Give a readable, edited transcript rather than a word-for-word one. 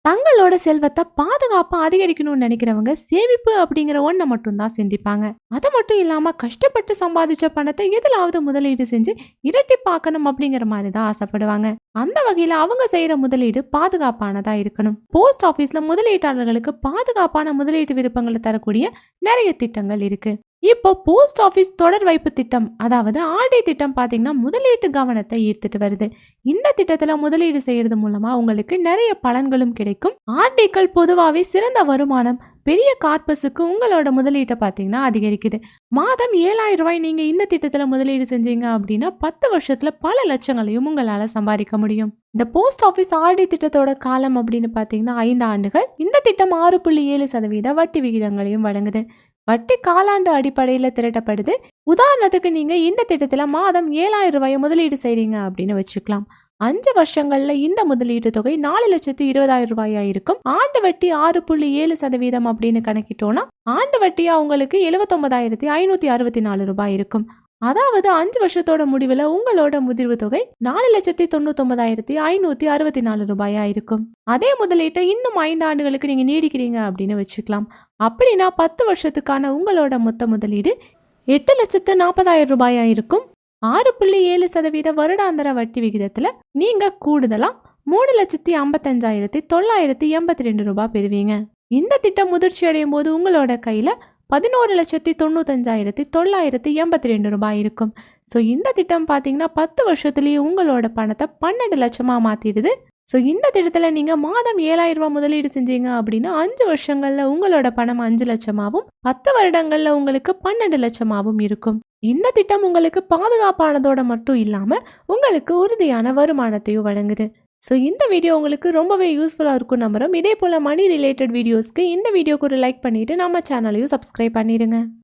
தங்களோட செல்வத்தை பாதுகாப்பா அதிகரிக்கணும்னு நினைக்கிறவங்க சேமிப்பு அப்படிங்கிற ஒன்றை மட்டும் தான் சிந்திப்பாங்க. அது மட்டும் இல்லாம கஷ்டப்பட்டு சம்பாதிச்ச பணத்தை எதிலாவது முதலீடு செஞ்சு இரட்டிப்பாக்கணும் அப்படிங்கிற மாதிரி தான் ஆசைப்படுவாங்க. அந்த வகையில அவங்க செய்யற முதலீடு பாதுகாப்பானதா இருக்கணும். போஸ்ட் ஆபீஸ்ல முதலீட்டாளர்களுக்கு பாதுகாப்பான முதலீட்டு விருப்பங்களை தரக்கூடிய நிறைய திட்டங்கள் இருக்கு. இப்போ போஸ்ட் ஆபீஸ் தொடர் வைப்பு திட்டம், அதாவது ஆர்டி திட்டம் பாத்தீங்கன்னா முதலீட்டு கவனத்தை ஈர்த்துட்டு வருது. இந்த திட்டத்துல முதலீடு செய்யறது மூலமா உங்களுக்கு நிறைய பலன்களும் கிடைக்கும். ஆர்டிக்கள் பொதுவாகவே சிறந்த வருமானம், பெரிய கார்பஸுக்கு உங்களோட முதலீட்டை பாத்தீங்கன்னா அதிகரிக்குது. மாதம் 7,000 ரூபாய் நீங்க இந்த திட்டத்துல முதலீடு செஞ்சீங்க அப்படின்னா 10 வருஷத்துல பல லட்சங்களையும் உங்களால சம்பாதிக்க முடியும். இந்த போஸ்ட் ஆபீஸ் ஆர்டி திட்டத்தோட காலம் அப்படின்னு பாத்தீங்கன்னா 5 ஆண்டுகள். இந்த திட்டம் 6.7% வட்டி விகிதங்களையும் வழங்குது. வட்டி காலாண்டு அடிப்படையில் திரட்டப்படுது. உதாரணத்துக்கு நீங்க இந்த திட்டத்துல மாதம் 7,000 ரூபாயை முதலீடு செய்றீங்க அப்படின்னு வச்சுக்கலாம். 5 வருஷங்கள்ல இந்த முதலீட்டு தொகை 4,20,000 ரூபாயா இருக்கும். ஆண்டு வட்டி 6.7% அப்படின்னு கணக்கிட்டோம்னா ஆண்டு வட்டியா உங்களுக்கு 79,564 ரூபாய் இருக்கும். அதாவது 5 வருஷத்தோட முடிவில் உங்களோட முதிர்வு தொகை 4,99,564 ரூபாயா இருக்கும். அதே முதலீட்டை இன்னும் 5 ஆண்டுகளுக்கு நீங்க நீடிக்கிறீங்க அப்படின்னு வச்சுக்கலாம். அப்படின்னா 10 வருஷத்துக்கான உங்களோட மொத்த முதலீடு 8,40,000 ரூபாயா இருக்கும். 6.7% வருடாந்திர வட்டி விகிதத்துல நீங்க கூடுதலா 3,55,982 ரூபாய் பெறுவீங்க. இந்த திட்டம் முதிர்ச்சி அடையும் போது உங்களோட கையில 11,95,982 ரூபாய் இருக்கும். ஸோ இந்த திட்டம் பார்த்தீங்கன்னா 10 வருஷத்துலேயே உங்களோட பணத்தை 12 லட்சமாக மாற்றிடுது. ஸோ இந்த திட்டத்தில் நீங்கள் மாதம் 7,000 ரூபாய் முதலீடு செஞ்சீங்க அப்படின்னா 5 வருஷங்களில் உங்களோட பணம் 5 லட்சமாகவும் 10 வருடங்களில் உங்களுக்கு 12 லட்சமாகவும் இருக்கும். இந்த திட்டம் உங்களுக்கு பாதுகாப்பானதோட மட்டும் இல்லாமல் உங்களுக்கு உறுதியான வருமானத்தையும் வழங்குது. ஸோ இந்த வீடியோ உங்களுக்கு ரொம்பவே யூஸ்ஃபுல்லாக இருக்கும் நம்புறோம். இதே போல் மணி ரிலேட்டட் வீடியோஸ்க்கு இந்த வீடியோக்கு ஒரு லைக் பண்ணிவிட்டு நம்ம சேனலையும் சப்ஸ்கிரைப் பண்ணிடுங்க.